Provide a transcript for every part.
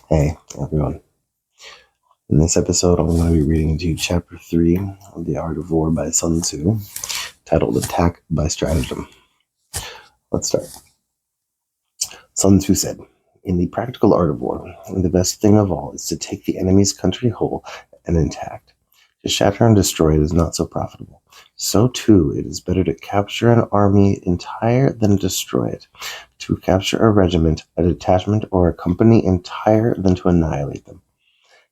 Hey, everyone. In this episode, I'm going to be reading to you Chapter 3 of The Art of War by Sun Tzu, titled Attack by Stratagem. Let's start. Sun Tzu said, "In the practical art of war, the best thing of all is to take the enemy's country whole and intact. To shatter and destroy it is not so profitable. So, too, it is better to capture an army entire than destroy it. To capture a regiment, a detachment, or a company entire than to annihilate them.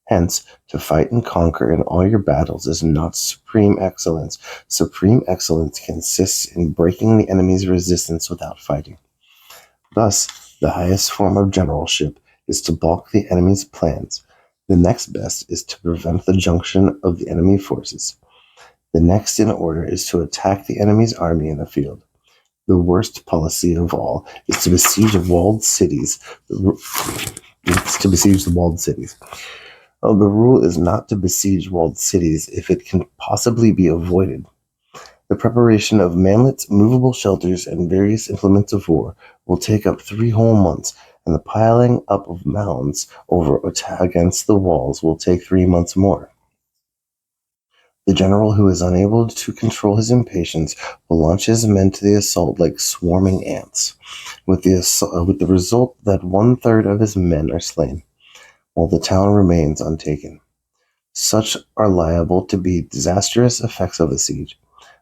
Hence, to fight and conquer in all your battles is not supreme excellence. Supreme excellence consists in breaking the enemy's resistance without fighting. Thus, the highest form of generalship is to balk the enemy's plans. The next best is to prevent the junction of the enemy forces. The next in order is to attack the enemy's army in the field. The worst policy of all is to besiege walled cities. The rule is not to besiege walled cities if it can possibly be avoided. The preparation of manlets, movable shelters, and various implements of war will take up 3 whole months, and the piling up of mounds against the walls will take 3 months more. The general who is unable to control his impatience will launch his men to the assault like swarming ants, with the result that 1/3 of his men are slain, while the town remains untaken. Such are liable to be disastrous effects of a siege.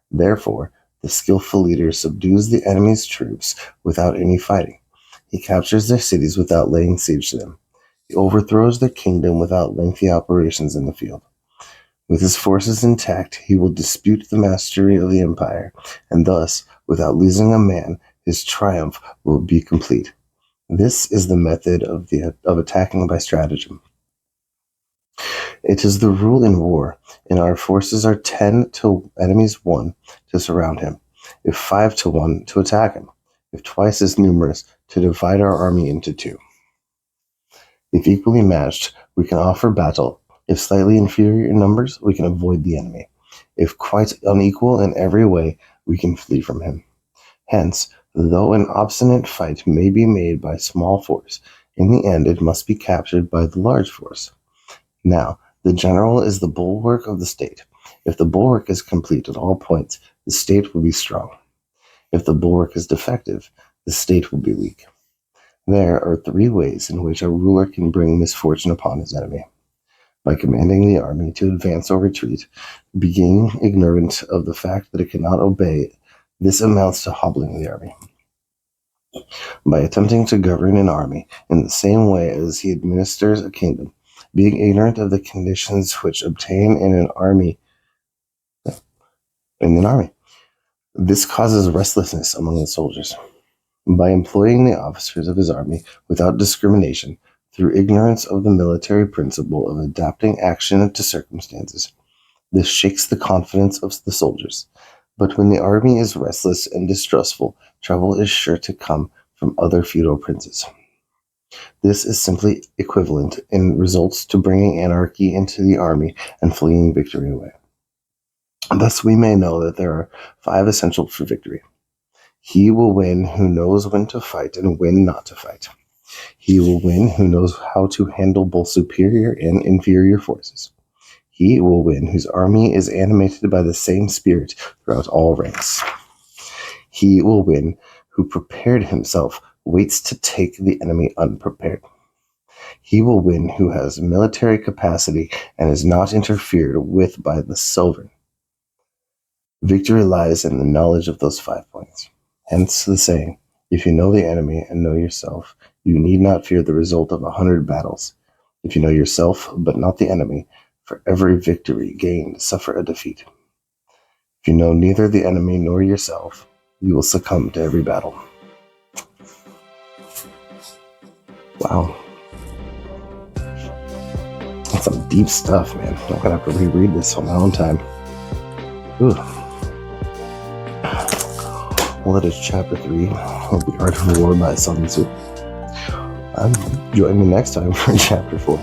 Therefore, the skillful leader subdues the enemy's troops without any fighting. He captures their cities without laying siege to them. He overthrows their kingdom without lengthy operations in the field. With his forces intact, he will dispute the mastery of the empire, and thus, without losing a man, his triumph will be complete. This is the method of attacking by stratagem. It is the rule in war, and our forces are 10 to enemy's 1 to surround him, if 5 to 1 to attack him, if twice as numerous to divide our army into 2. If equally matched, we can offer battle. If slightly inferior in numbers, we can avoid the enemy. If quite unequal in every way, we can flee from him. Hence, though an obstinate fight may be made by small force, in the end it must be captured by the large force. Now, the general is the bulwark of the state. If the bulwark is complete at all points, the state will be strong. If the bulwark is defective, the state will be weak. There are 3 ways in which a ruler can bring misfortune upon his enemy. By commanding the army to advance or retreat, being ignorant of the fact that it cannot obey, this amounts to hobbling the army. By attempting to govern an army in the same way as he administers a kingdom, being ignorant of the conditions which obtain in an army. This causes restlessness among the soldiers. By employing the officers of his army without discrimination, through ignorance of the military principle of adapting action to circumstances, this shakes the confidence of the soldiers. But when the army is restless and distrustful, trouble is sure to come from other feudal princes. This is simply equivalent in results to bringing anarchy into the army and fleeing victory away. Thus we may know that there are 5 essentials for victory. He will win who knows when to fight and when not to fight. He will win who knows how to handle both superior and inferior forces. He will win whose army is animated by the same spirit throughout all ranks. He will win who prepared himself waits to take the enemy unprepared. He will win who has military capacity and is not interfered with by the sovereign. Victory lies in the knowledge of those 5 points. Hence the saying, if you know the enemy and know yourself, you need not fear the result of 100 battles. If you know yourself, but not the enemy, for every victory gained, suffer a defeat. If you know neither the enemy nor yourself, you will succumb to every battle. Wow. That's some deep stuff, man. I'm gonna have to reread this on my own time. Ooh. Well, that is Chapter 3 of The Art of War by Sun Tzu. Join me next time for Chapter 4.